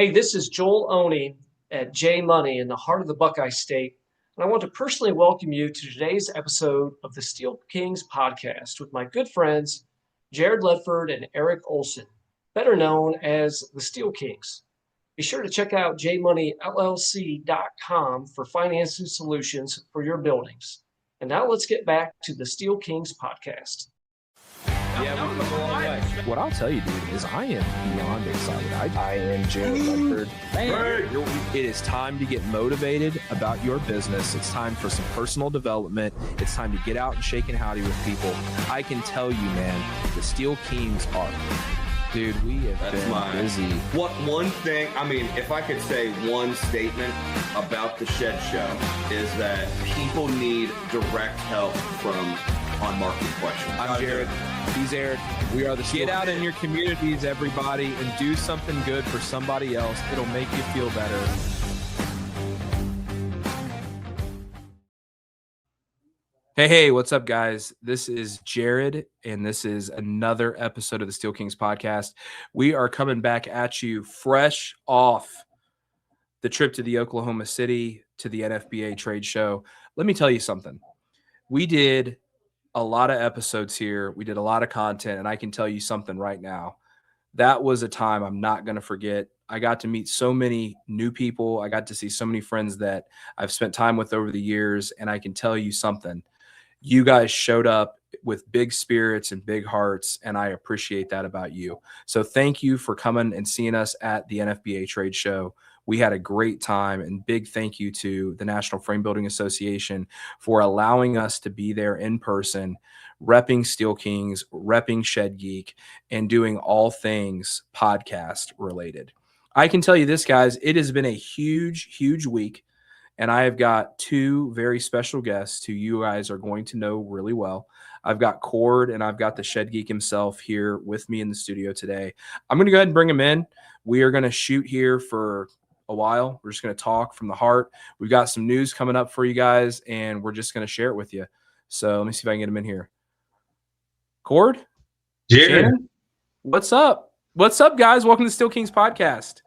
Hey, this is Joel Oney at J Money in the heart of the Buckeye State, and I want to personally welcome you to today's episode of the Steel Kings podcast with my good friends Jared Ledford and Eric Olson, better known as the Steel Kings. Be sure to check out jmoneyllc.com for financing solutions for your buildings. And now let's get back to the Steel Kings podcast. Yeah, we come a long way. What I'll tell you, dude, is I am beyond excited. I am Jared Ledford. It is time to get motivated about your business. It's time for some personal development. It's time to get out and shake and howdy with people. I can tell you, man, the Steel Kings are. Dude, we have been busy. One thing, I mean, if I could say one statement about the Shed Show is that people need direct help from on-market questions. I'm Jared. He's Eric. We are the Get out in your communities, everybody, and do something good for somebody else. It'll make you feel better. Hey, what's up, guys? This is Jared, and this is another episode of the Steel Kings podcast. We are coming back at you fresh off the trip to the Oklahoma City to the NFBA trade show. Let me tell you something. We did a lot of episodes here. We did a lot of content, and I can tell you something right now. That was a time I'm not going to forget. I got to meet so many new people. I got to see so many friends that I've spent time with over the years, and I can tell you something. You guys showed up with big spirits and big hearts, and I appreciate that about you. So thank you for coming and seeing us at the NFBA trade show. We had a great time, and big thank you to the National Frame Building Association for allowing us to be there in person, repping Steel Kings, repping Shed Geek, and doing all things podcast related. I can tell you this, guys, it has been a huge, huge week, and I have got two very special guests who you guys are going to know really well. I've got Cord and I've got the Shed Geek himself here with me in the studio today. I'm going to go ahead and bring him in. We are going to shoot here for a while. We're just going to talk from the heart. We've got some news coming up for you guys, and we're just going to share it with you. So let me see if I can get him in here. Cord? Jared. What's up? What's up, guys? Welcome to the Steel Kings podcast.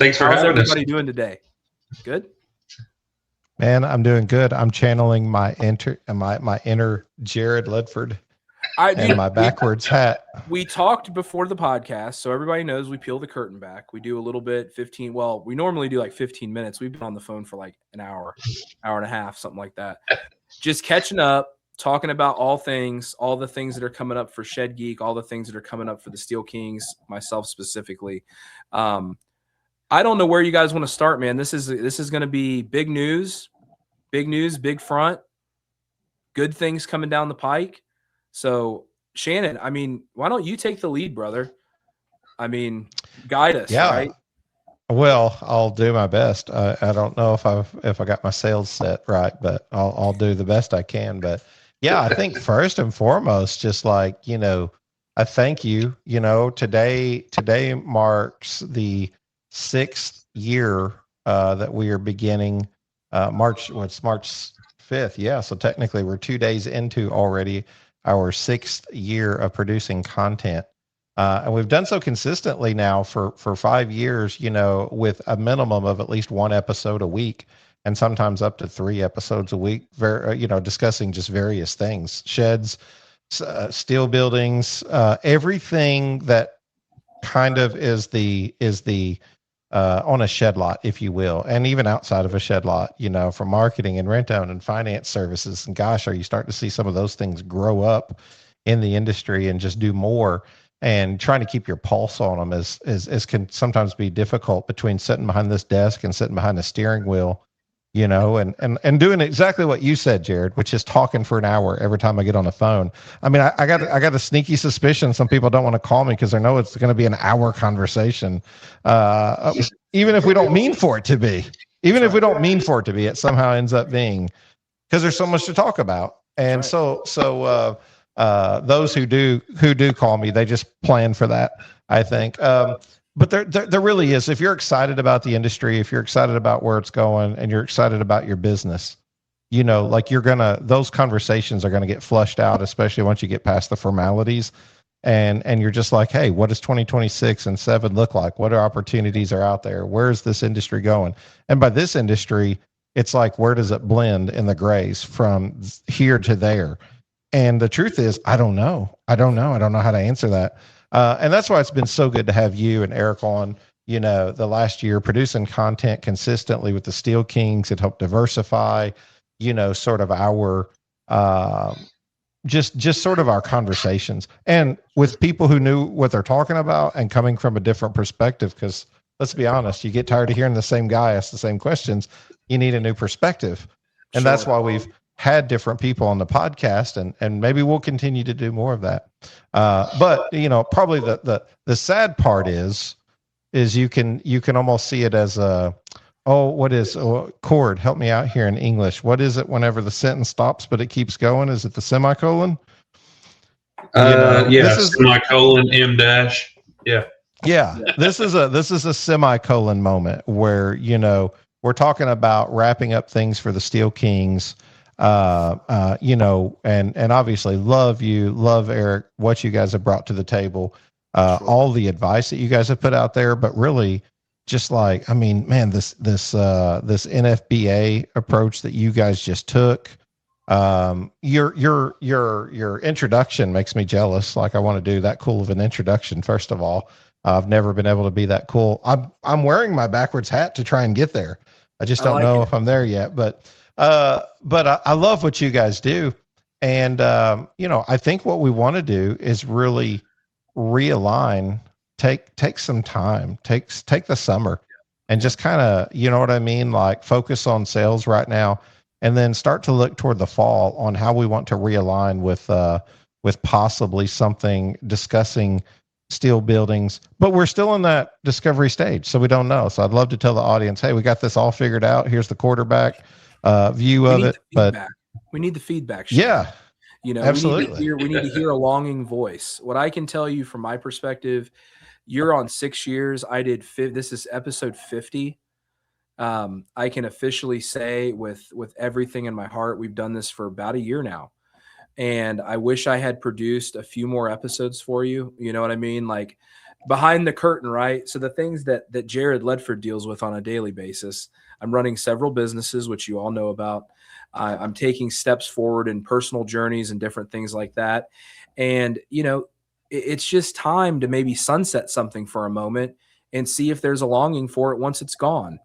Thanks for How's having us. everybody doing today? Good? Man, I'm doing good. I'm channeling my inner Jared Ledford and my backwards hat. We talked before the podcast, so everybody knows we peel the curtain back. We do a little bit, we normally do like 15 minutes. We've been on the phone for like an hour and a half, something like that. Just catching up, talking about all the things that are coming up for Shed Geek, all the things that are coming up for the Steel Kings, myself specifically. I don't know where you guys want to start, man. This is going to be big news, big front, good things coming down the pike. So, Shannon, I mean, why don't you take the lead, brother? I mean, guide us, right? Well, I'll do my best. I don't know if I got my sales set right, but I'll do the best I can. But yeah, I think first and foremost, just like, I thank you. Today marks the 6th year that we are beginning March 5th. Yeah, so technically we're 2 days into already our 6th year of producing content. And we've done so consistently now for 5 years, with a minimum of at least one episode a week and sometimes up to 3 episodes a week, discussing just various things, sheds, steel buildings, everything that kind of is the on a shed lot, if you will, and even outside of a shed lot, from marketing and rent own and finance services. And gosh, are you starting to see some of those things grow up in the industry and just do more? And trying to keep your pulse on them is can sometimes be difficult between sitting behind this desk and sitting behind the steering wheel, and doing exactly what you said, Jared, which is talking for an hour every time I get on the phone. I mean, I got a sneaky suspicion some people don't want to call me because they know it's going to be an hour conversation, even if we don't mean for it to be. Even if we don't mean for it to be, it somehow ends up being, because there's so much to talk about. And so those who do call me, they just plan for that, I think. But there really is. If you're excited about the industry, if you're excited about where it's going, and you're excited about your business, those conversations are gonna get flushed out, especially once you get past the formalities. and you're just like, hey, what does 2026 and 7 look like? What opportunities are out there? Where is this industry going? And by this industry, it's like, where does it blend in the grays from here to there? And the truth is, I don't know. I don't know. I don't know how to answer that. And that's why it's been so good to have you and Eric on, the last year, producing content consistently with the Steel Kings. It helped diversify, sort of our, just sort of our conversations, and with people who knew what they're talking about and coming from a different perspective. Because let's be honest, you get tired of hearing the same guy ask the same questions. You need a new perspective. And that's why we've had different people on the podcast, and maybe we'll continue to do more of that. But probably the sad part is you can almost see it as a, what is chord? Help me out here in English. What is it whenever the sentence stops but it keeps going? Is it the semicolon? Yeah, semicolon, M dash. Yeah. Yeah. This is a semicolon moment where, we're talking about wrapping up things for the Steel Kings. And obviously love Eric, what you guys have brought to the table, all the advice that you guys have put out there, but really just like, I mean, man, this NFBA approach that you guys just took, your introduction makes me jealous. Like, I want to do that cool of an introduction. First of all, I've never been able to be that cool. I'm wearing my backwards hat to try and get there. I just don't know if I'm there yet, but I love what you guys do. And, I think what we want to do is really realign, take some time, take the summer and just kind of, you know what I mean? Like, focus on sales right now, and then start to look toward the fall on how we want to realign with possibly something discussing steel buildings, but we're still in that discovery stage. So we don't know. So I'd love to tell the audience, hey, we got this all figured out. Here's the quarterback view of it. But we need the feedback. Yeah, absolutely. We need to hear a longing voice. What I can tell you from my perspective, you're on 6 years. I did. This is episode 50. I can officially say with everything in my heart, we've done this for about a year now. And I wish I had produced a few more episodes for you. You know what I mean? Like, behind the curtain, right? So the things that Jared Ledford deals with on a daily basis, I'm running several businesses, which you all know about. I'm taking steps forward in personal journeys and different things like that. And, it's just time to maybe sunset something for a moment and see if there's a longing for it once it's gone.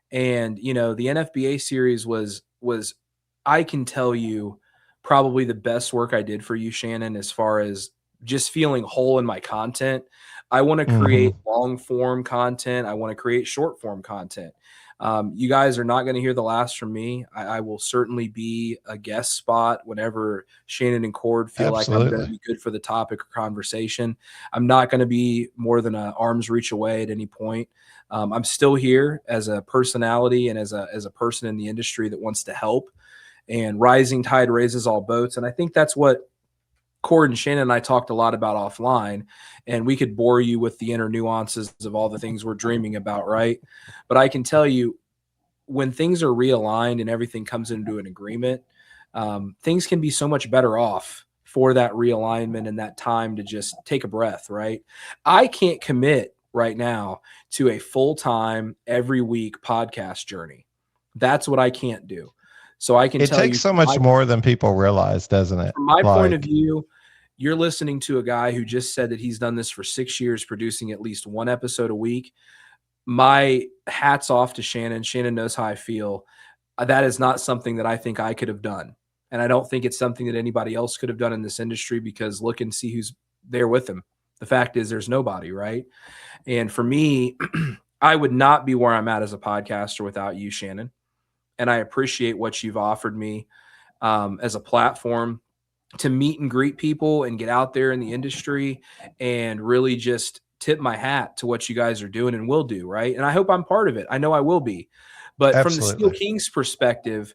And, the NFBA series was, I can tell you, probably the best work I did for you, Shannon, as far as just feeling whole in my content. I want to create long form content. I want to create short form content. You guys are not going to hear the last from me. I will certainly be a guest spot whenever Shannon and Cord feel like I'm going to be good for the topic or conversation. I'm not going to be more than an arm's reach away at any point. I'm still here as a personality and as a person in the industry that wants to help. And rising tide raises all boats. And I think that's what Cord and Shannon and I talked a lot about offline, and we could bore you with the inner nuances of all the things we're dreaming about, right? But I can tell you, when things are realigned and everything comes into an agreement, things can be so much better off for that realignment and that time to just take a breath, right? I can't commit right now to a full-time, every week podcast journey. That's what I can't do. So I can tell you, it takes so much more than people realize, doesn't it? From my point of view, you're listening to a guy who just said that he's done this for 6 years, producing at least one episode a week. My hat's off to Shannon. Shannon knows how I feel. That is not something that I think I could have done. And I don't think it's something that anybody else could have done in this industry, because look and see who's there with him. The fact is, there's nobody, right? And for me, I would not be where I'm at as a podcaster without you, Shannon. And I appreciate what you've offered me as a platform to meet and greet people and get out there in the industry and really just tip my hat to what you guys are doing and will do, right? And I hope I'm part of it. I know I will be. But From the Steel Kings perspective,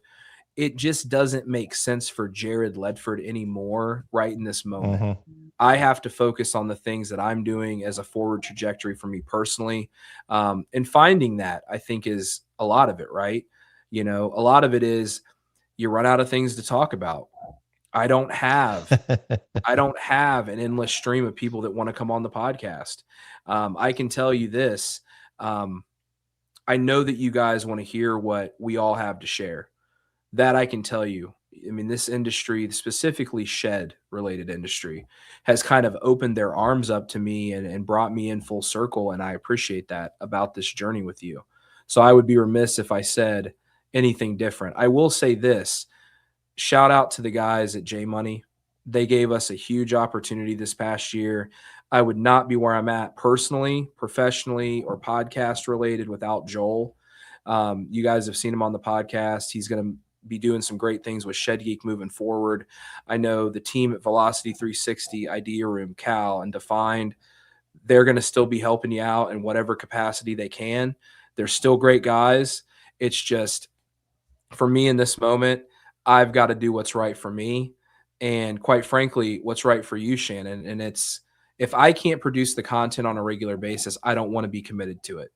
it just doesn't make sense for Jared Ledford anymore right in this moment. I have to focus on the things that I'm doing as a forward trajectory for me personally. And finding that, I think, is a lot of it, right? A lot of it is you run out of things to talk about. I don't have an endless stream of people that want to come on the podcast. I can tell you this. I know that you guys want to hear what we all have to share. That I can tell you. I mean, this industry, specifically shed related industry, has kind of opened their arms up to me and brought me in full circle. And I appreciate that about this journey with you. So I would be remiss if I said anything different. I will say this. Shout out to the guys at J Money. They gave us a huge opportunity this past year. I would not be where I'm at personally, professionally, or podcast related without Joel. You guys have seen him on the podcast. He's going to be doing some great things with Shed Geek moving forward. I know the team at Velocity 360, Idea Room, Cal, and Defined, they're going to still be helping you out in whatever capacity they can. They're still great guys. It's just, for me in this moment, I've got to do what's right for me. And quite frankly, what's right for you, Shannon. And it's, if I can't produce the content on a regular basis, I don't want to be committed to it.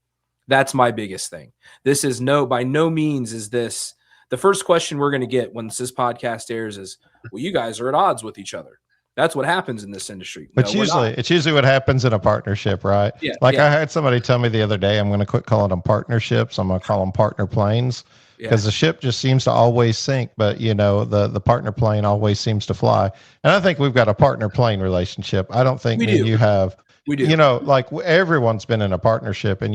That's my biggest thing. This is by no means is this the first question we're going to get when this podcast airs is, well, you guys are at odds with each other. That's what happens in this industry. But it's usually what happens in a partnership, right? Yeah. I had somebody tell me the other day, I'm going to quit calling them partnerships. I'm going to call them partner planes, because the ship just seems to always sink, but the partner plane always seems to fly. And I think we've got a partner plane relationship. I don't think you have. We do. Like everyone's been in a partnership, and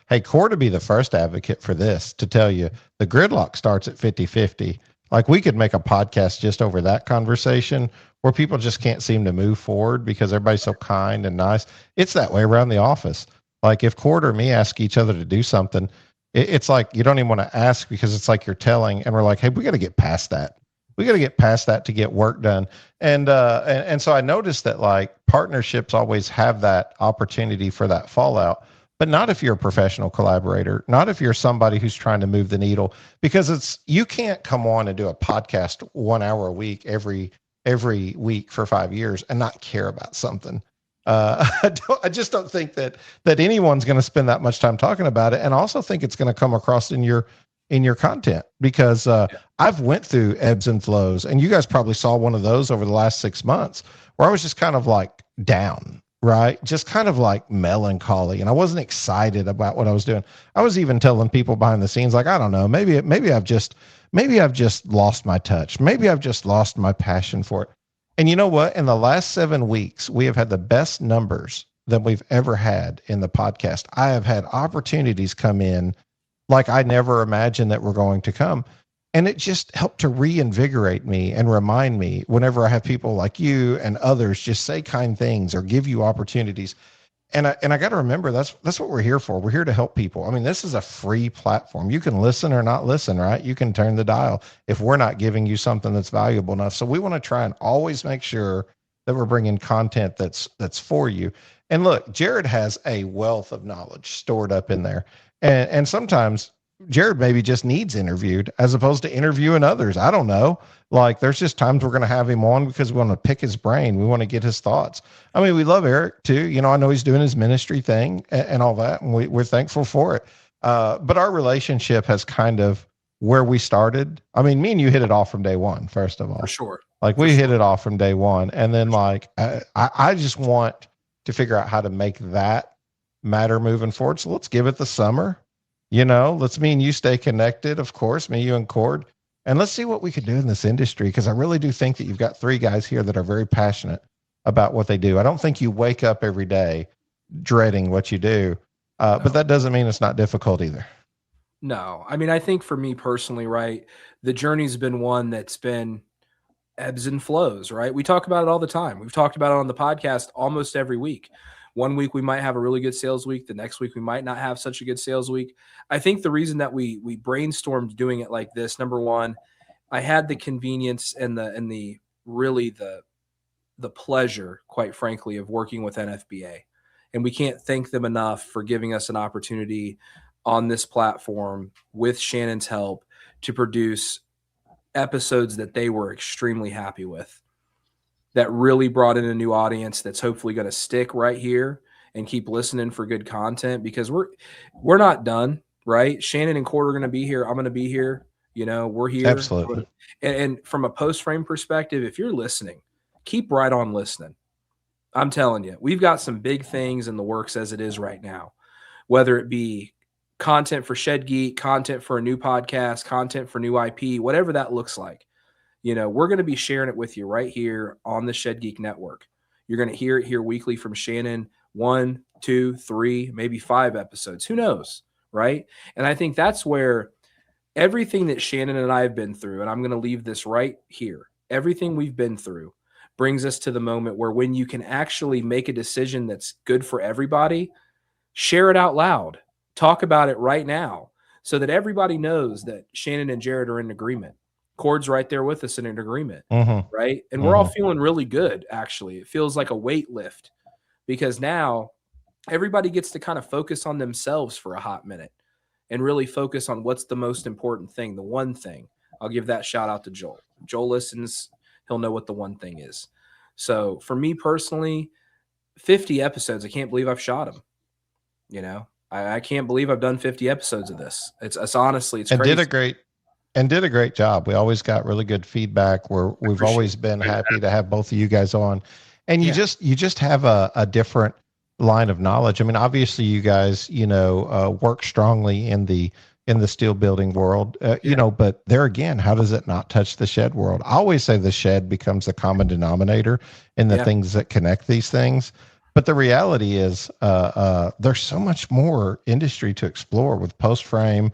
hey, Core to be the first advocate for this, to tell you the gridlock starts at 50-50. Like, we could make a podcast just over that conversation where people just can't seem to move forward because everybody's so kind and nice. It's that way around the office. Like, if Cord or me ask each other to do something, it's like you don't even want to ask, because it's like you're telling, and we're like, hey, we got to get past that. We got to get past that to get work done. And so I noticed that, like, partnerships always have that opportunity for that fallout, but not if you're a professional collaborator, not if you're somebody who's trying to move the needle, because you can't come on and do a podcast 1 hour a week every week for 5 years and not care about something. I just don't think that anyone's going to spend that much time talking about it. And I also think it's going to come across in your content, because I've went through ebbs and flows, and you guys probably saw one of those over the last 6 months where I was just kind of like down, right? Just kind of like melancholy. And I wasn't excited about what I was doing. I was even telling people behind the scenes, like, I don't know, maybe I've just lost my touch. Maybe I've just lost my passion for it. And you know what? In the last 7 weeks, we have had the best numbers that we've ever had in the podcast. I have had opportunities come in like I never imagined that were going to come. And it just helped to reinvigorate me and remind me, whenever I have people like you and others just say kind things or give you opportunities. And I got to remember, that's what we're here for. We're here to help people. I mean, this is a free platform. You can listen or not listen, right? You can turn the dial if we're not giving you something that's valuable enough. So we want to try and always make sure that we're bringing content that's for you. And look, Jared has a wealth of knowledge stored up in there. And sometimes Jared maybe just needs interviewed as opposed to interviewing others. I don't know. Like, there's just times we're going to have him on because we want to pick his brain. We want to get his thoughts. I mean, we love Eric too. I know he's doing his ministry thing and all that, and we're thankful for it. But our relationship has kind of where we started. I mean, me and you hit it off from day one, first of all. For sure. Like, we hit it off from day one. And then, like, I just want to figure out how to make that matter moving forward. So let's give it the summer. Let's me and you stay connected, of course, me, you, and Cord. And let's see what we could do in this industry, because I really do think that you've got 3 guys here that are very passionate about what they do. I don't think you wake up every day dreading what you do, but that doesn't mean it's not difficult either. No. I mean, I think for me personally, right, the journey's been one that's been ebbs and flows, right? We talk about it all the time. We've talked about it on the podcast almost every week. One week we might have a really good sales week. The next week we might not have such a good sales week. I think the reason that we brainstormed doing it like this, number one, I had the convenience and the pleasure, quite frankly, of working with NFBA. And we can't thank them enough for giving us an opportunity on this platform with Shannon's help to produce episodes that they were extremely happy with, that really brought in a new audience that's hopefully going to stick right here and keep listening for good content, because we're not done, right? Shannon and Cord are going to be here. I'm going to be here. We're here. Absolutely. And from a post frame perspective, if you're listening, keep right on listening. I'm telling you, we've got some big things in the works as it is right now, whether it be content for Shed Geek, content for a new podcast, content for new IP, whatever that looks like. We're going to be sharing it with you right here on the Shed Geek Network. You're going to hear it here weekly from Shannon, 1, 2, 3, maybe 5 episodes. Who knows, right? And I think that's where everything that Shannon and I have been through, and I'm going to leave this right here, everything we've been through brings us to the moment where when you can actually make a decision that's good for everybody, share it out loud. Talk about it right now so that everybody knows that Shannon and Jared are in agreement. Cord's right there with us in an agreement, right? And we're all feeling really good, actually. It feels like a weight lift because now everybody gets to kind of focus on themselves for a hot minute and really focus on what's the most important thing, the one thing. I'll give that shout out to Joel. If Joel listens, he'll know what the one thing is. So for me personally, 50 episodes, I can't believe I've shot them. I can't believe I've done 50 episodes of this. It's honestly, it's crazy. Did a great job. We always got really good feedback. We've always been happy to have both of you guys on, and you just have a different line of knowledge. I mean, obviously you guys, work strongly in the steel building world, but there again, how does it not touch the shed world? I always say the shed becomes the common denominator in the things that connect these things. But the reality is there's so much more industry to explore with post frame,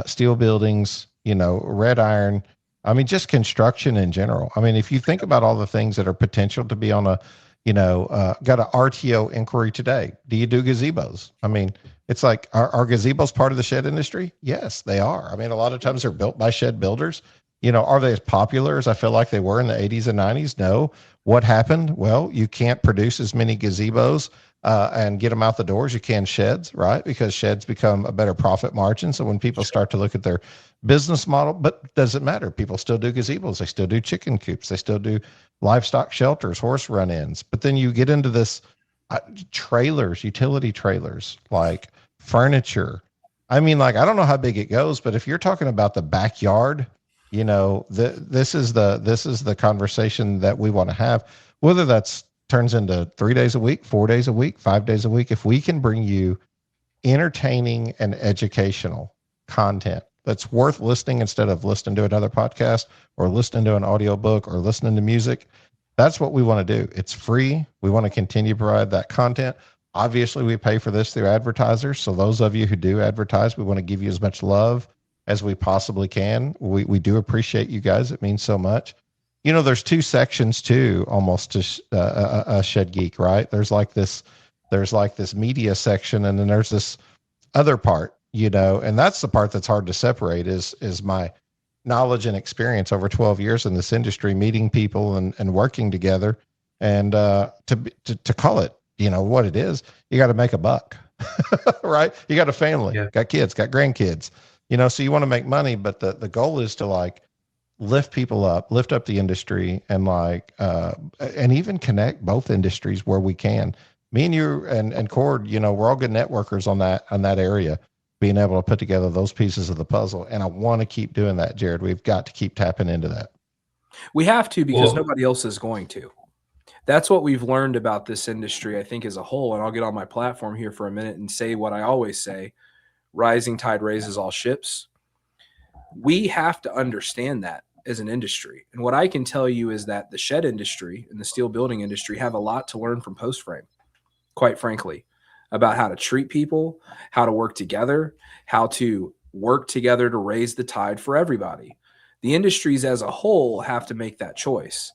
steel buildings, red iron. I mean, just construction in general. I mean, if you think about all the things that are potential to be on a, got an RTO inquiry today. Do you do gazebos? I mean, it's like, are gazebos part of the shed industry? Yes, they are. I mean, a lot of times they're built by shed builders. Are they as popular as I feel like they were in the 80s and 90s? No. What happened? Well, you can't produce as many gazebos and get them out the doors. You can sheds, right? Because sheds become a better profit margin. So when people start to look at their business model, but does it matter? People still do gazebos. They still do chicken coops. They still do livestock shelters, horse run-ins. But then you get into this trailers, utility trailers, like furniture. I mean, like, I don't know how big it goes, but if you're talking about the backyard, this is the conversation that we want to have, whether that's turns into 3 days a week, 4 days a week, 5 days a week. If we can bring you entertaining and educational content that's worth listening instead of listening to another podcast or listening to an audiobook or listening to music, that's what we want to do. It's free. We want to continue to provide that content. Obviously, we pay for this through advertisers. So those of you who do advertise, we want to give you as much love as we possibly can. We do appreciate you guys. It means so much. There's 2 sections too, almost to a Shed Geek, right? There's like this media section, and then there's this other part, and that's the part that's hard to separate is my knowledge and experience over 12 years in this industry, meeting people and working together. And to call it, what it is, you got to make a buck, right? You got a family, got kids, got grandkids, so you want to make money, but the goal is to like lift people up, lift up the industry, and and even connect both industries where we can. Me and you and Cord, we're all good networkers on that area, being able to put together those pieces of the puzzle. And I want to keep doing that, Jared. We've got to keep tapping into that. We have to, because nobody else is going to. That's what we've learned about this industry, I think, as a whole. And I'll get on my platform here for a minute and say what I always say: rising tide raises all ships. We have to understand that as an industry. And what I can tell you is that the shed industry and the steel building industry have a lot to learn from post frame, quite frankly, about how to treat people, how to work together, how to work together to raise the tide for everybody. The industries as a whole have to make that choice.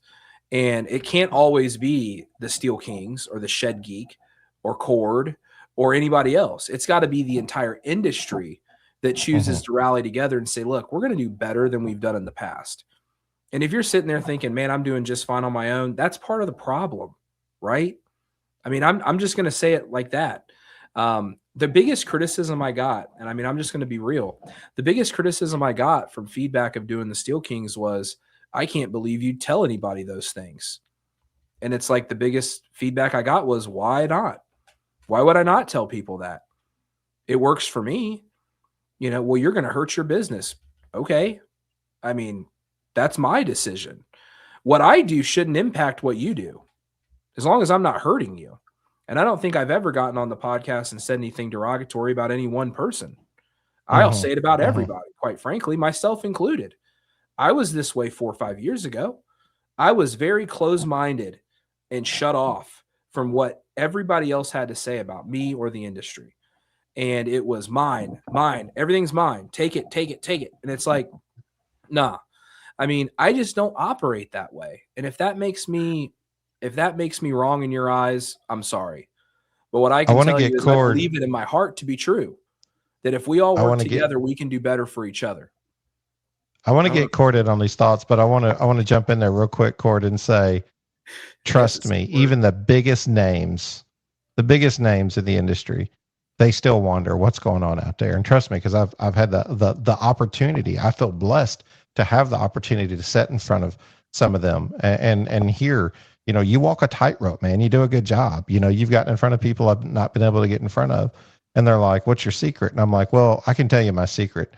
And it can't always be the Steel Kings or the Shed Geek or Cord or anybody else. It's got to be the entire industry that chooses to rally together and say, look, we're going to do better than we've done in the past. And if you're sitting there thinking, man, I'm doing just fine on my own, that's part of the problem, right? I mean, I'm just going to say it like that. The biggest criticism I got, and I mean, I'm just going to be real. The biggest criticism I got from feedback of doing the Steel Kings was, I can't believe you'd tell anybody those things. And it's like the biggest feedback I got was, why not? Why would I not tell people that? It works for me. Well, you're going to hurt your business. Okay. I mean, that's my decision. What I do shouldn't impact what you do, as long as I'm not hurting you. And I don't think I've ever gotten on the podcast and said anything derogatory about any one person. I'll Mm-hmm. say it about Mm-hmm. everybody, quite frankly, myself included. I was this way 4 or 5 years ago. I was very close-minded and shut off from what everybody else had to say about me or the industry. And it was mine, everything's mine. Take it, take it, take it. And it's like, nah. I mean, I just don't operate that way. And if that makes me wrong in your eyes, I'm sorry. But what I I can want to tell you get is I Cord. believe it in my heart to be true, that if we all I work want to get. together, we can do better for each other. I want I to don't get Corded on these thoughts, but I want to jump in there real quick, Cord, and say, trust Yes, me, Lord. even the biggest names in the industry, they still wonder what's going on out there. And trust me, because I've had the opportunity. I feel blessed to have the opportunity to sit in front of some of them and hear, you walk a tightrope, man. You do a good job. You've gotten in front of people I've not been able to get in front of. And they're like, what's your secret? And I'm like, well, I can tell you my secret.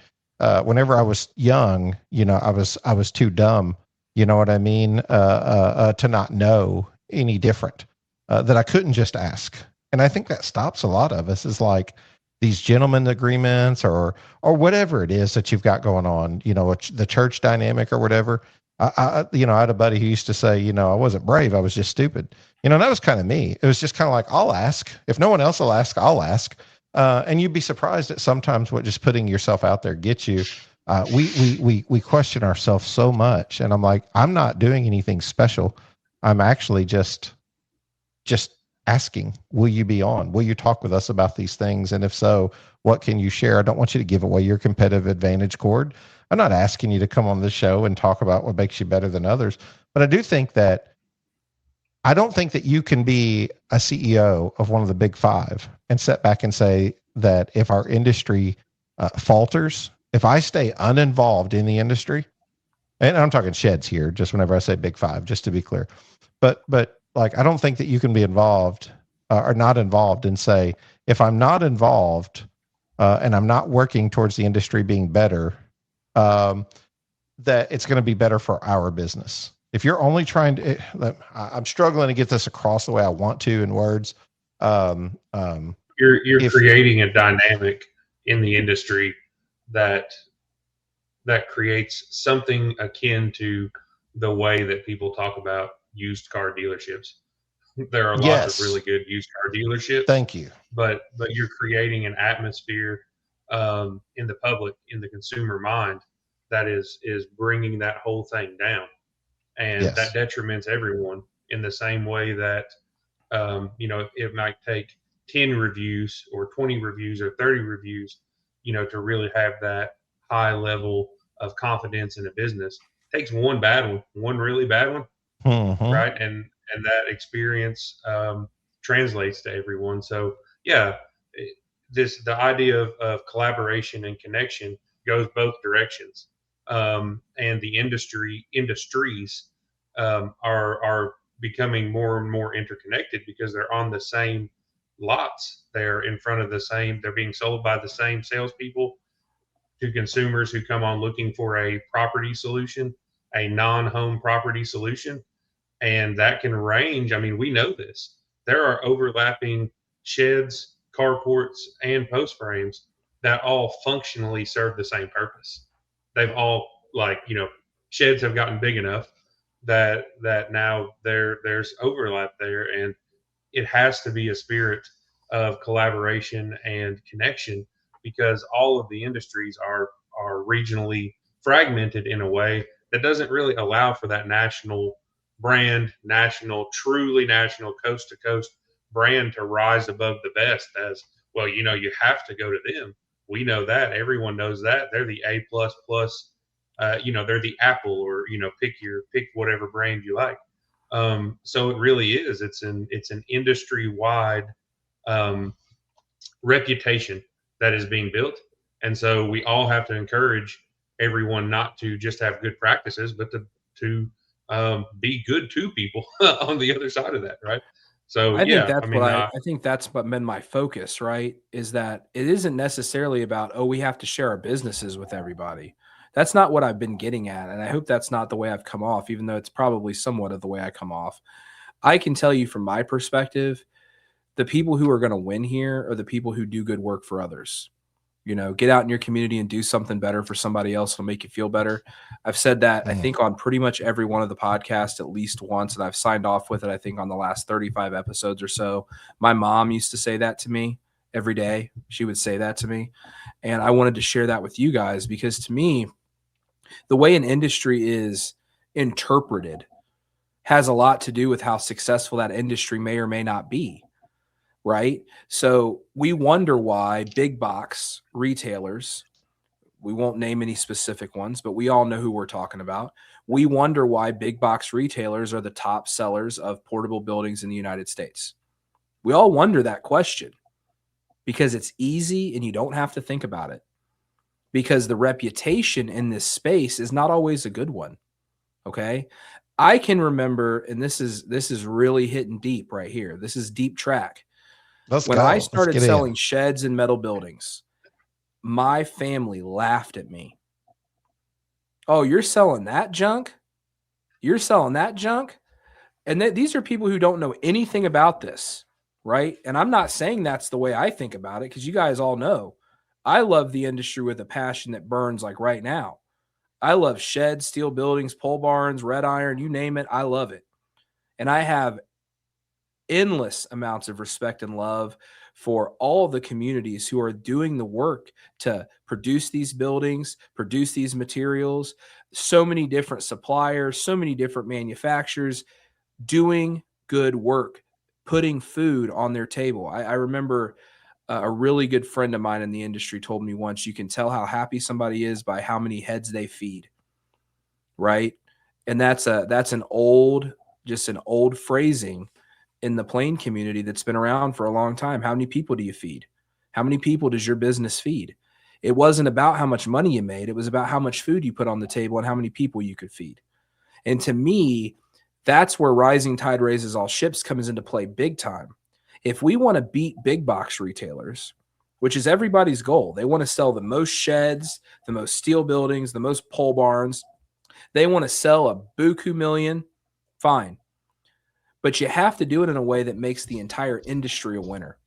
Whenever I was young, I was too dumb, you know what I mean, to not know any different, that I couldn't just ask. And I think that stops a lot of us, is like these gentlemen agreements or whatever it is that you've got going on, the church dynamic or whatever. I had a buddy who used to say, I wasn't brave, I was just stupid. And that was kind of me. It was just kind of like, I'll ask. If no one else will ask, I'll ask. And you'd be surprised at sometimes what just putting yourself out there gets you. We question ourselves so much, and I'm like, I'm not doing anything special. I'm actually just asking, will you be on? Will you talk with us about these things? And if so, what can you share? I don't want you to give away your competitive advantage, Cord. I'm not asking you to come on the show and talk about what makes you better than others, but I don't think that you can be a CEO of one of the big five and sit back and say that if our industry falters, if I stay uninvolved in the industry, and I'm talking sheds here, just whenever I say big five, just to be clear, but like, I don't think that you can be involved or not involved and say, if I'm not involved and I'm not working towards the industry being better, that it's going to be better for our business. If you're only trying to, I'm struggling to get this across the way I want to in words. You're creating a dynamic in the industry that creates something akin to the way that people talk about used car dealerships. There are lots of really good used car dealerships. Thank you. But you're creating an atmosphere in the public, in the consumer mind, that is bringing that whole thing down, and that detriments everyone in the same way that it might take 10 reviews or 20 reviews or 30 reviews, to really have that high level of confidence in a business. It takes one really bad one, right? And that experience translates to everyone. So yeah, the idea of collaboration and connection goes both directions. And the industries are becoming more and more interconnected because they're on the same lots. They're in front of the same. They're being sold by the same salespeople to consumers who come on looking for a property solution, a non-home property solution. And that can range. I mean, we know this. There are overlapping sheds, carports, and post frames that all functionally serve the same purpose. They've all, sheds have gotten big enough that now there's overlap there, and it has to be a spirit of collaboration and connection, because all of the industries are regionally fragmented in a way that doesn't really allow for that national brand, truly national, coast to coast brand to rise above the best. As well, you have to go to them. We know that. Everyone knows that. They're the A plus plus. They're the Apple, or pick whatever brand you like. So it really is. It's an industry wide reputation that is being built, and so we all have to encourage everyone not to just have good practices, but to be good to people on the other side of that, right? So I think that's what been my focus, right? Is that it isn't necessarily about, we have to share our businesses with everybody. That's not what I've been getting at. And I hope that's not the way I've come off, even though it's probably somewhat of the way I come off. I can tell you from my perspective, the people who are going to win here are the people who do good work for others. You know, get out in your community and do something better for somebody else. It'll make you feel better. I've said that, I think, on pretty much every one of the podcasts at least once, and I've signed off with it, I think, on the last 35 episodes or so. My mom used to say that to me every day. She would say that to me. And I wanted to share that with you guys because, to me, the way an industry is interpreted has a lot to do with how successful that industry may or may not be. Right? So we wonder why big box retailers, we won't name any specific ones, but we all know who we're talking about. We wonder why big box retailers are the top sellers of portable buildings in the United States. We all wonder that question because it's easy and you don't have to think about it, because the reputation in this space is not always a good one. Okay. I can remember, and this is really hitting deep right here. This is deep track. When I started selling sheds and metal buildings, my family laughed at me. Oh, you're selling that junk? You're selling that junk? And these are people who don't know anything about this, right? And I'm not saying that's the way I think about it, because you guys all know I love the industry with a passion that burns like right now. I love sheds, steel buildings, pole barns, red iron, you name it. I love it. And I have endless amounts of respect and love for all the communities who are doing the work to produce these buildings, produce these materials, so many different suppliers, so many different manufacturers doing good work, putting food on their table. I remember a really good friend of mine in the industry told me once, you can tell how happy somebody is by how many heads they feed. Right? And that's an old phrasing in the Plain community that's been around for a long time. How many people do you feed? How many people does your business feed? It wasn't about how much money you made. It was about how much food you put on the table and how many people you could feed. And to me, that's where rising tide raises all ships comes into play big time. If we want to beat big box retailers, which is everybody's goal, they want to sell the most sheds, the most steel buildings, the most pole barns. They want to sell a buku million. Fine. But you have to do it in a way that makes the entire industry a winner,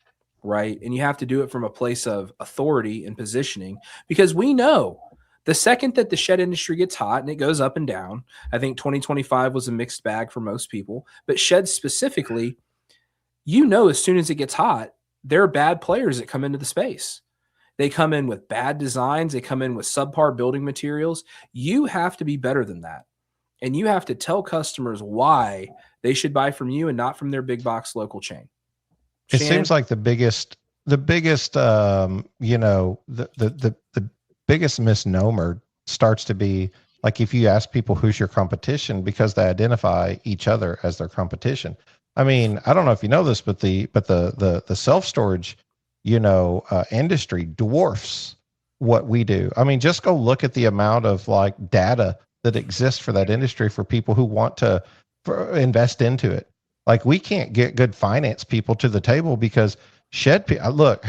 right? And you have to do it from a place of authority and positioning, because we know the second that the shed industry gets hot, and it goes up and down, I think 2025 was a mixed bag for most people, but sheds specifically, you know, as soon as it gets hot, there are bad players that come into the space. They come in with bad designs. They come in with subpar building materials. You have to be better than that. And you have to tell customers why they should buy from you and not from their big box local chain. It seems like the biggest, the biggest misnomer starts to be like, if you ask people who's your competition, because they identify each other as their competition. I mean, I don't know if you know this, but the self-storage, industry dwarfs what we do. I mean, just go look at the amount of like data that exists for that industry for people who want to invest into it. Like, we can't get good finance people to the table because look,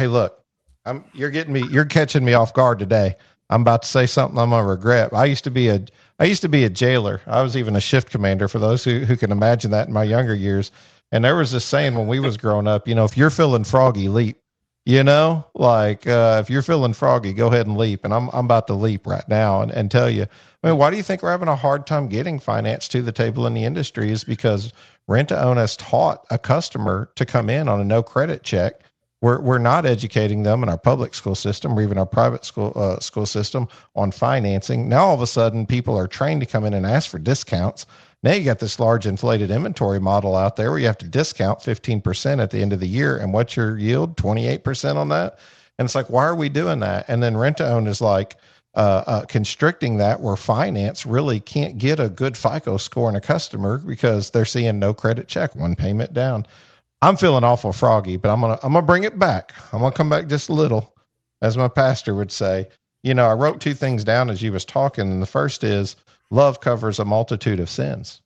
you're catching me off guard today. I'm about to say something I'm gonna regret. I used to be a jailer. I was even a shift commander, for those who can imagine that, in my younger years. And there was this saying when we was growing up, if you're feeling froggy, leap. If you're feeling froggy, go ahead and leap. And I'm about to leap right now and tell you, I mean, why do you think we're having a hard time getting finance to the table in the industry? Is because rent to own has taught a customer to come in on a no credit check. We're not educating them in our public school system or even our private school system on financing. Now all of a sudden people are trained to come in and ask for discounts. Now you got this large inflated inventory model out there where you have to discount 15% at the end of the year. And what's your yield? 28% on that. And it's like, why are we doing that? And then rent to own is like constricting that, where finance really can't get a good FICO score in a customer because they're seeing no credit check, one payment down. I'm feeling awful froggy, but I'm gonna bring it back. I'm gonna come back just a little, as my pastor would say. I wrote two things down as you was talking, and the first is love covers a multitude of sins,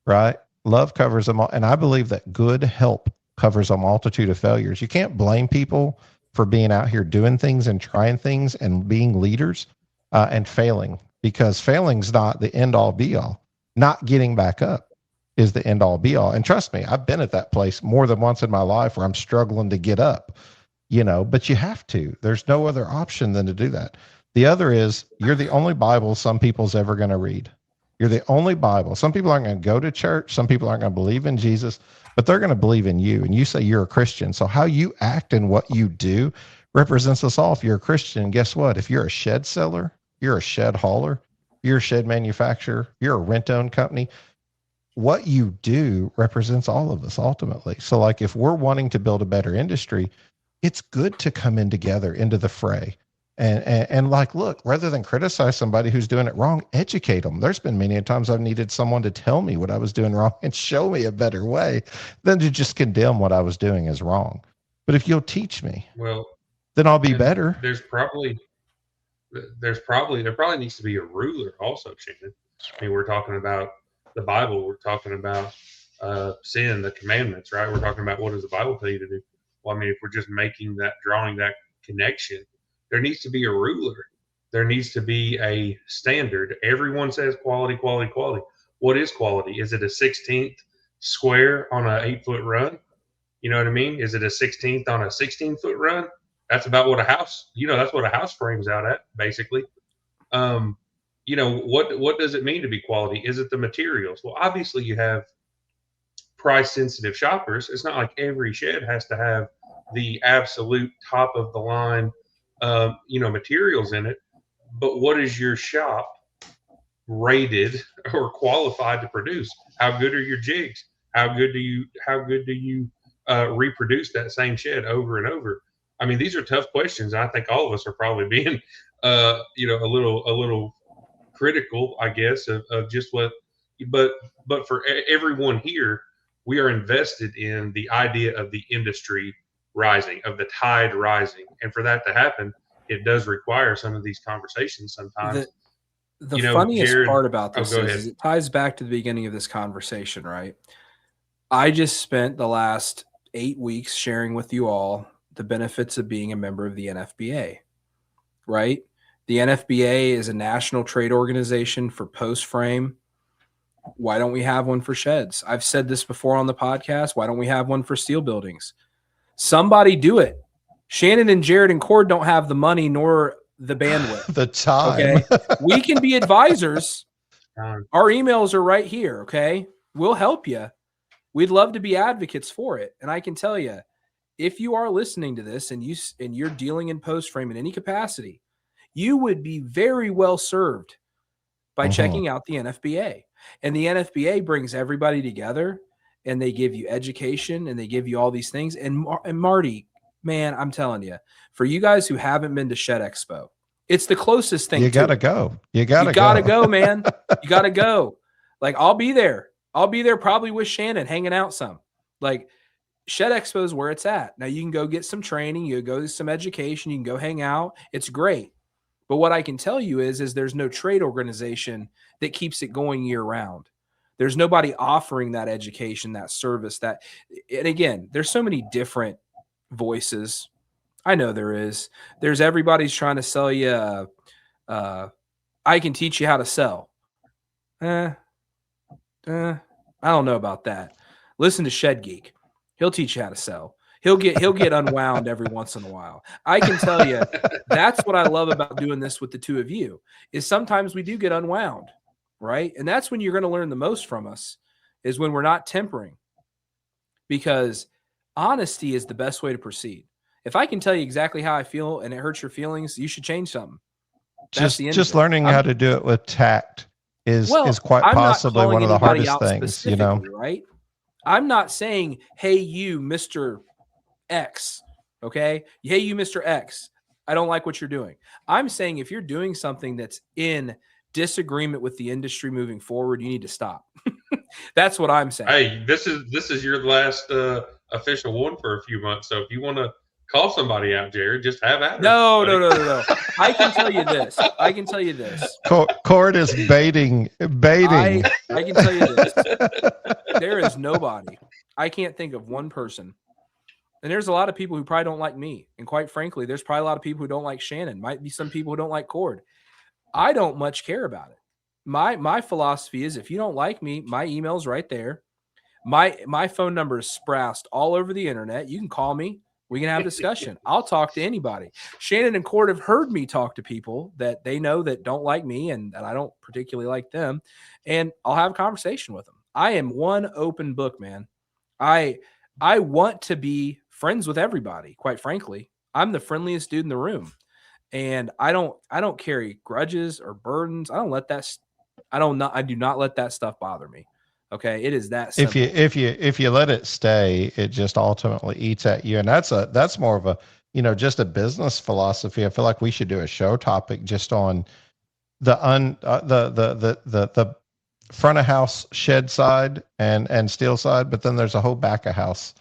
right? Love covers them all, and I believe that good help covers a multitude of failures. You can't blame people for being out here doing things and trying things and being leaders and failing. because failing's not the end all be all. Not getting back up is the end all be all. And trust me, I've been at that place more than once in my life where I'm struggling to get up, but you have to. There's no other option than to do that. The other is you're the only Bible some people's ever going to read. You're the only Bible. Some people aren't going to go to church. Some people aren't going to believe in Jesus, but they're going to believe in you. And you say you're a Christian. So how you act and what you do represents us all. If you're a Christian, guess what? If you're a shed seller, you're a shed hauler, you're a shed manufacturer, you're a rent-owned company, what you do represents all of us ultimately. So like if we're wanting to build a better industry, it's good to come in together into the fray. And like, look, rather than criticize somebody who's doing it wrong, educate them. There's been many times I've needed someone to tell me what I was doing wrong and show me a better way than to just condemn what I was doing as wrong. But if you'll teach me, well, then I'll be better. There probably needs to be a ruler also, Shannon. I mean, we're talking about the Bible. We're talking about sin, the commandments, right? We're talking about what does the Bible tell you to do? Well, I mean, if we're just drawing that connection, there needs to be a ruler. There needs to be a standard. Everyone says quality, quality, quality. What is quality? Is it a 16th square on an 8-foot run? You know what I mean? Is it a 16th on a 16-foot run? That's about what a house, that's what a house frames out at, basically. What does it mean to be quality? Is it the materials? Well, obviously you have price sensitive shoppers. It's not like every shed has to have the absolute top of the line, materials in it. But what is your shop rated or qualified to produce? How good are your jigs? How good do you reproduce that same shed over and over? I mean, these are tough questions. I think all of us are probably being, a little critical, I guess, of just what. But for everyone here, we are invested in the idea of the industry rising, of the tide rising, and for that to happen, it does require some of these conversations sometimes. The funniest Jared, part about this is it ties back to the beginning of this conversation, right? I just spent the last 8 weeks sharing with you all the benefits of being a member of the NFBA, right? The NFBA is a national trade organization for post frame. Why don't we have one for sheds? I've said this before on the podcast. Why don't we have one for steel buildings? Somebody do it. Shannon and Jared and Cord don't have the money nor the bandwidth. The time. Okay. We can be advisors. Our emails are right here. Okay. We'll help you. We'd love to be advocates for it. And I can tell you, if you are listening to this and you're dealing in post frame in any capacity, you would be very well served by checking out the NFBA. And the NFBA brings everybody together and they give you education and they give you all these things. And Marty, man, I'm telling you, for you guys who haven't been to Shed Expo, it's the closest thing. You gotta go. You gotta go, man. You gotta go. Like, I'll be there. I'll be there probably with Shannon hanging out some. Like, Shed Expo is where it's at. Now you can go get some training, you go get some education, you can go hang out. It's great. But what I can tell you is there's no trade organization that keeps it going year round. There's nobody offering that education, that service, and again, there's so many different voices. I know there is. There's everybody's trying to sell you. I can teach you how to sell. I don't know about that. Listen to Shed Geek. He'll teach you how to sell. He'll get unwound every once in a while. I can tell you that's what I love about doing this with the two of you is sometimes we do get unwound, right? And that's when you're going to learn the most from us is when we're not tempering, because honesty is the best way to proceed. If I can tell you exactly how I feel and it hurts your feelings, you should change something. Just learning how to do it with tact is quite possibly one of the hardest things, right? I'm not saying, hey, you, Mr. X, okay? Hey, you, Mr. X, I don't like what you're doing. I'm saying if you're doing something that's in disagreement with the industry moving forward, you need to stop. That's what I'm saying. Hey, this is your last official one for a few months. So if you want to call somebody out, Jared, just have at it. No. I can tell you this. Cord is baiting. I can tell you this. There is nobody. I can't think of one person. And there's a lot of people who probably don't like me. And quite frankly, there's probably a lot of people who don't like Shannon. Might be some people who don't like Cord. I don't much care about it. My philosophy is if you don't like me, my email's right there. My phone number is sproused all over the internet. You can call me. We can have a discussion. I'll talk to anybody. Shannon and Court have heard me talk to people that they know that don't like me and that I don't particularly like them, and I'll have a conversation with them. I am one open book, man. I want to be friends with everybody, quite frankly. I'm the friendliest dude in the room. And I don't carry grudges or burdens. I do not let that stuff bother me. Okay. It is that simple. If you let it stay, it just ultimately eats at you. And that's more of a, just a business philosophy. I feel like we should do a show topic just on the front of house shed side and steel side, but then there's a whole back of house,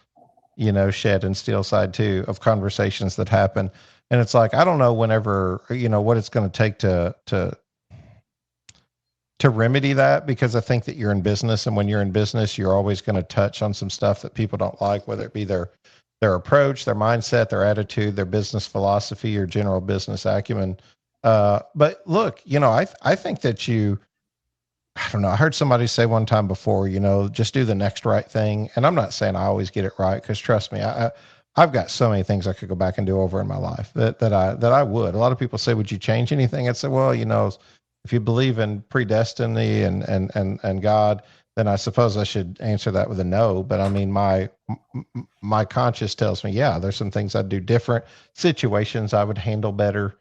shed and steel side too, of conversations that happen. And it's like, I don't know whenever, what it's going to take to remedy that, because I think that you're in business, and when you're in business, you're always going to touch on some stuff that people don't like, whether it be their approach, their mindset, their attitude, their business philosophy, or general business acumen. But look, I think that I don't know. I heard somebody say one time before, just do the next right thing. And I'm not saying I always get it right, because trust me, I've got so many things I could go back and do over in my life that I would. A lot of people say, would you change anything? I'd say, well, if you believe in predestiny and God, then I suppose I should answer that with a no. But I mean, my conscience tells me, yeah, there's some things I'd do different, situations I would handle better.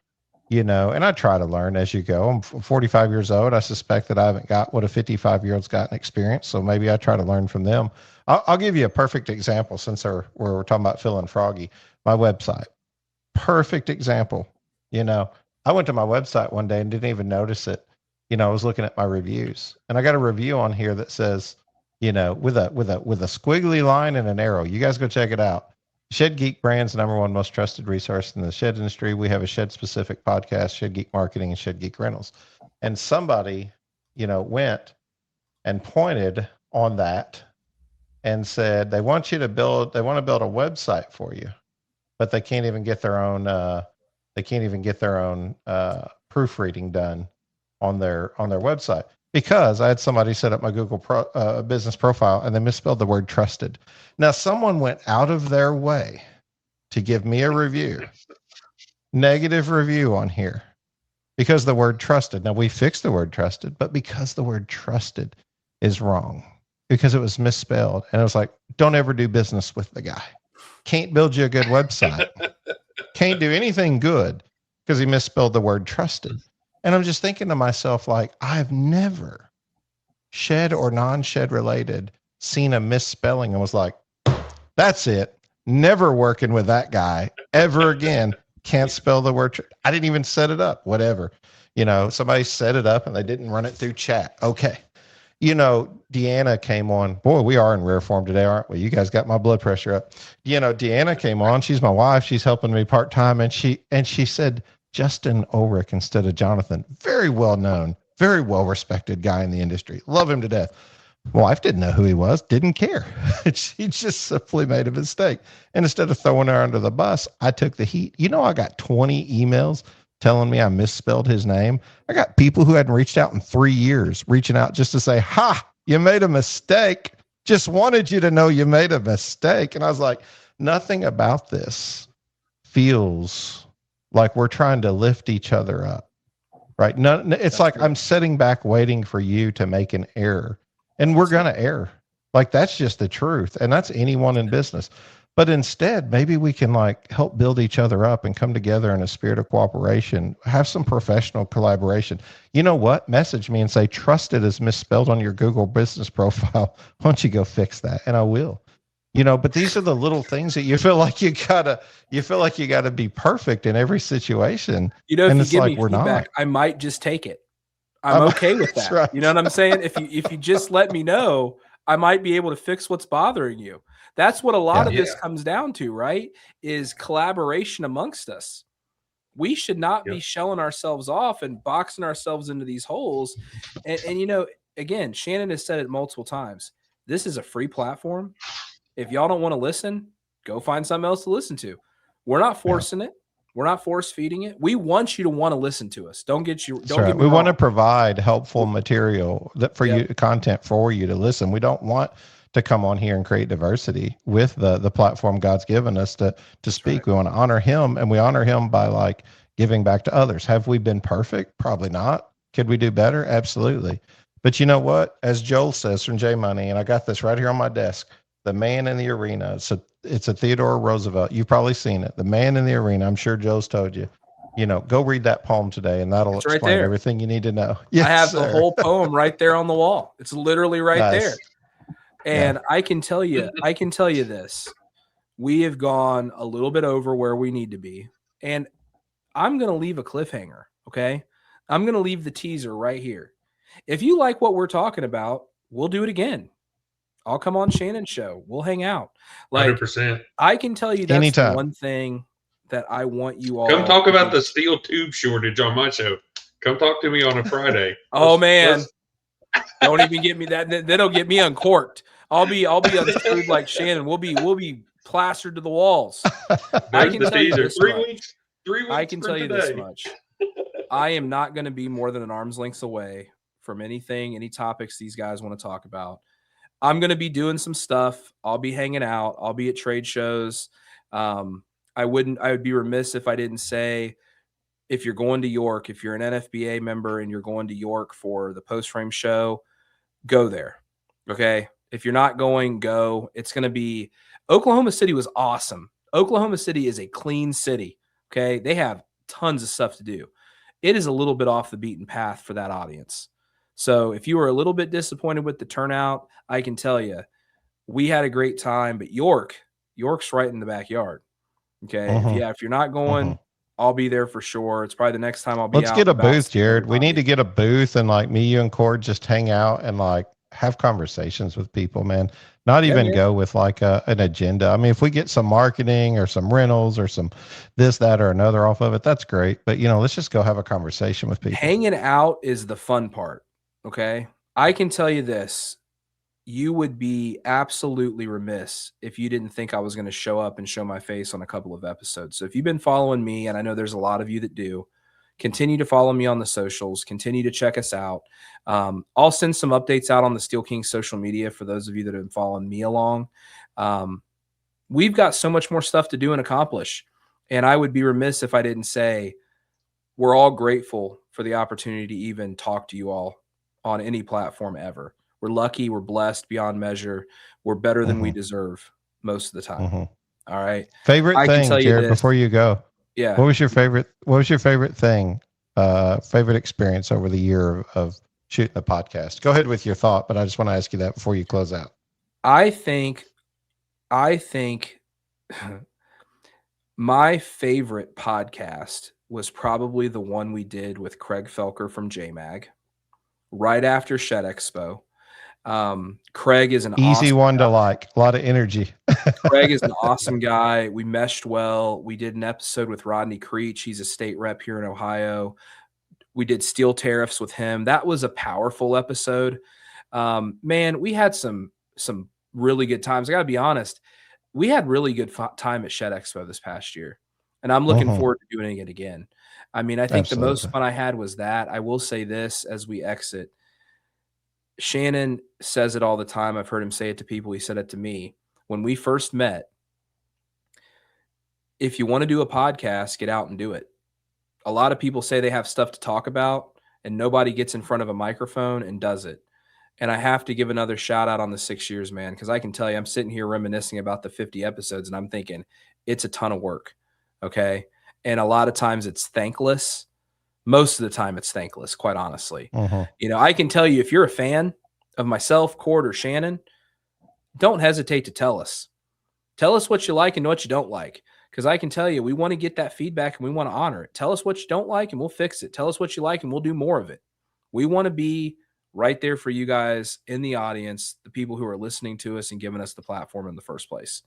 And I try to learn as you go. I'm 45 years old. I suspect that I haven't got what a 55-year-old's got in experience. So maybe I try to learn from them. I'll give you a perfect example, since we're talking about Phil and Froggy. My website, perfect example. I went to my website one day and didn't even notice it. I was looking at my reviews, and I got a review on here that says, with a squiggly line and an arrow. You guys go check it out. Shed Geek Brand's #1 most trusted resource in the shed industry. We have a shed specific podcast, Shed Geek Marketing and Shed Geek Rentals. And somebody, went and pointed on that and said, they want to build a website for you, but they can't even get their own, proofreading done on their website, because I had somebody set up my Google business profile and they misspelled the word trusted. Now, someone went out of their way to give me a review, negative review on here, because the word trusted. Now, we fixed the word trusted, but because the word trusted is wrong, because it was misspelled. And I was like, don't ever do business with the guy. Can't build you a good website. Can't do anything good because he misspelled the word trusted. And I'm just thinking to myself, like, I've never, shed or non-shed related, seen a misspelling and was like, that's it. Never working with that guy ever again. Can't spell the word. I didn't even set it up. Whatever. Somebody set it up and they didn't run it through chat. Okay. Deanna came on. Boy, we are in rare form today, aren't we? You guys got my blood pressure up. Deanna came on. She's my wife. She's helping me part-time. And she said, Justin Ulrich instead of Jonathan. Very well known, very well respected guy in the industry. Love him to death. My wife didn't know who he was, didn't care. She just simply made a mistake. And instead of throwing her under the bus, I took the heat. I got 20 emails telling me I misspelled his name. I got people who hadn't reached out in 3 years reaching out just to say, ha, you made a mistake. Just wanted you to know you made a mistake. And I was like, nothing about this feels like we're trying to lift each other up, right? No, it's like I'm sitting back waiting for you to make an error, and we're going to err. Like, that's just the truth. And that's anyone in business. But instead, maybe we can help build each other up and come together in a spirit of cooperation, have some professional collaboration. You know what? Message me and say, trusted is misspelled on your Google business profile. Why don't you go fix that? And I will. But these are the little things that you feel like you gotta be perfect in every situation. If and you it's give like, me we're feedback, not. I might just take it. I'm okay with that. Right. You know what I'm saying? If you just let me know, I might be able to fix what's bothering you. That's what a lot of this comes down to, right? Is collaboration amongst us. We should not be shelling ourselves off and boxing ourselves into these holes. And again, Shannon has said it multiple times. This is a free platform. If y'all don't want to listen, go find something else to listen to. We're not forcing it. We're not force feeding it. We want you to want to listen to us. Don't get me We want to wrong. provide helpful material for Yep. you, content for you to listen. We don't want to come on here and create diversity with the platform God's given us to speak. Right. We want to honor him, and we honor him by like giving back to others. Have we been perfect? Probably not. Could we do better? Absolutely. But you know what? As Joel says from J Money, and I got this right here on my desk, The Man in the Arena. It's a Theodore Roosevelt. You've probably seen it. The Man in the Arena. I'm sure Joe's told you. Go read that poem today, and that'll It's right explain there. everything you need to know. Yes, I have sir. the whole poem right there on the wall. It's literally right Nice. there. And I can tell you this. We have gone a little bit over where we need to be. And I'm going to leave a cliffhanger, okay? I'm going to leave the teaser right here. If you like what we're talking about, we'll do it again. I'll come on Shannon's show. We'll hang out. Like 100%. I can tell you that's Anytime. the one thing that I want you all. Come talk about the steel tube shortage on my show. Come talk to me on a Friday. Oh man. Don't even get me that. That'll get me uncorked. I'll be unscrewed like Shannon. We'll be plastered to the walls. I can tell you this 3 much. weeks. 3 weeks. I can tell you today. this much. I am not going to be more than an arm's length away from anything, any topics these guys want to talk about. I'm going to be doing some stuff. I'll be hanging out. I'll be at trade shows. I would be remiss if I didn't say, if you're going to York, if you're an NFBA member and you're going to York for the post frame show, go there. Okay. If you're not going, go. It's going to be Oklahoma City was awesome. Oklahoma City is a clean city. Okay. They have tons of stuff to do. It is a little bit off the beaten path for that audience. So if you were a little bit disappointed with the turnout, I can tell you, we had a great time, but York's right in the backyard. Okay. If you're not going, I'll be there for sure. It's probably the next time I'll be. Let's get a booth, Jared. We need to get a booth and like me, you, and Cord just hang out and like have conversations with people, man. Not even go with like an agenda. I mean, if we get some marketing or some rentals or some this, that, or another off of it, that's great. But let's just go have a conversation with people. Hanging out is the fun part. Okay. I can tell you this. You would be absolutely remiss if you didn't think I was going to show up and show my face on a couple of episodes. So if you've been following me, and I know there's a lot of you that do, continue to follow me on the socials, continue to check us out. I'll send some updates out on the Steel King social media for those of you that have been following me along. We've got so much more stuff to do and accomplish. And I would be remiss if I didn't say we're all grateful for the opportunity to even talk to you all on any platform ever. We're lucky. We're blessed beyond measure. We're better than we deserve most of the time. All right. Favorite thing, Jared, before you go. Yeah. What was your favorite thing, favorite experience over the year of shooting the podcast? Go ahead with your thought, but I just want to ask you that before you close out. I think my favorite podcast was probably the one we did with Craig Felker from JMag right after Shed Expo. Craig is an easy awesome one guy. to like, a lot of energy. Craig is an awesome guy. We meshed well. We did an episode with Rodney Creech. He's a state rep here in Ohio. We did steel tariffs with him. That was a powerful episode. Man, we had some really good times. I gotta be honest. We had really good time at Shed Expo this past year, and I'm looking forward to doing it again. I mean, I think the most fun I had was that. I will say this as we exit. Shannon says it all the time. I've heard him say it to people. He said it to me. When we first met, if you want to do a podcast, get out and do it. A lot of people say they have stuff to talk about, and nobody gets in front of a microphone and does it. And I have to give another shout out on the 6 years, man, because I can tell you, I'm sitting here reminiscing about the 50 episodes, and I'm thinking it's a ton of work. Okay. And a lot of times it's thankless. Most of the time it's thankless, quite honestly. I can tell you, if you're a fan of myself, Cord, or Shannon, don't hesitate to tell us. Tell us what you like and what you don't like. Because I can tell you, we want to get that feedback and we want to honor it. Tell us what you don't like and we'll fix it. Tell us what you like and we'll do more of it. We want to be right there for you guys in the audience, the people who are listening to us and giving us the platform in the first place.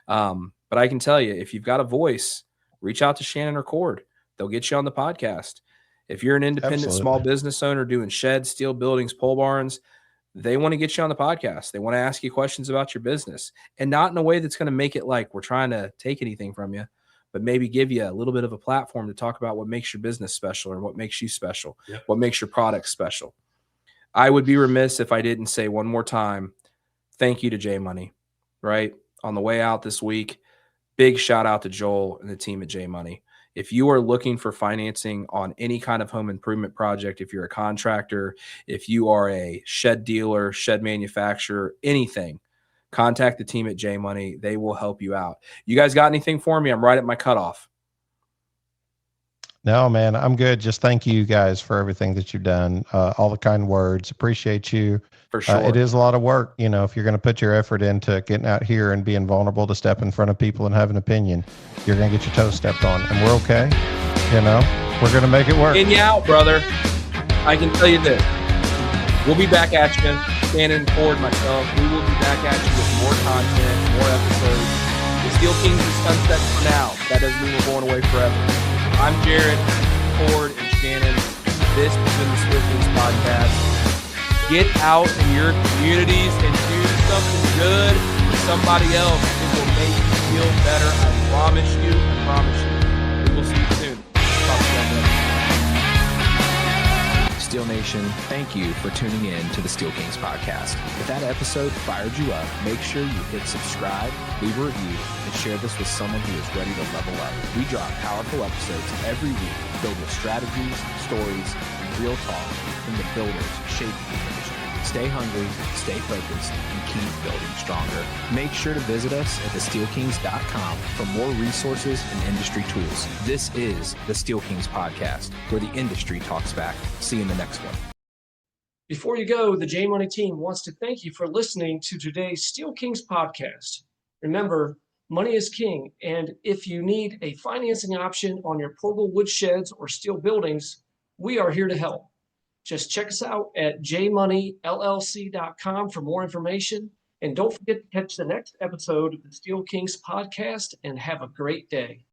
But I can tell you, if you've got a voice, reach out to Shannon or Cord. They'll get you on the podcast. If you're an independent small business owner doing sheds, steel buildings, pole barns, they want to get you on the podcast. They want to ask you questions about your business, and not in a way that's going to make it like we're trying to take anything from you, but maybe give you a little bit of a platform to talk about what makes your business special or what makes you special, what makes your product special. I would be remiss if I didn't say one more time, thank you to J Money, right? On the way out this week, big shout out to Joel and the team at J Money. If you are looking for financing on any kind of home improvement project, if you're a contractor, if you are a shed dealer, shed manufacturer, anything, contact the team at J Money. They will help you out. You guys got anything for me? I'm right at my cutoff. No, man, I'm good. Just thank you guys for everything that you've done. All the kind words. Appreciate you. For sure. It is a lot of work. You know, if you're going to put your effort into getting out here and being vulnerable to step in front of people and have an opinion, you're going to get your toes stepped on. And we're okay. You know, we're going to make it work. In you out, brother. I can tell you this. We'll be back at you. Shannon, Ford, myself. We will be back at you with more content, more episodes. The Steel Kings is sunset for now. That doesn't mean we're going away forever. I'm Jared, Ford, and Shannon. This has been the Steel Kings podcast. Get out in your communities and do something good for somebody else. It will make you feel better. I promise you. I promise you. We will see you soon. Talk to you later. Steel Nation, thank you for tuning in to the Steel Kings podcast. If that episode fired you up, make sure you hit subscribe, leave a review, and share this with someone who is ready to level up. We drop powerful episodes every week filled with strategies, stories, and real talk from the builders shaping the industry. Stay hungry, stay focused, and keep building stronger. Make sure to visit us at thesteelkings.com for more resources and industry tools. This is the Steel Kings podcast, where the industry talks back. See you in the next one. Before you go, the J Money team wants to thank you for listening to today's Steel Kings podcast. Remember, money is king, and if you need a financing option on your portable wood sheds or steel buildings, we are here to help. Just check us out at jmoneyllc.com for more information. And don't forget to catch the next episode of the Steel Kings podcast and have a great day.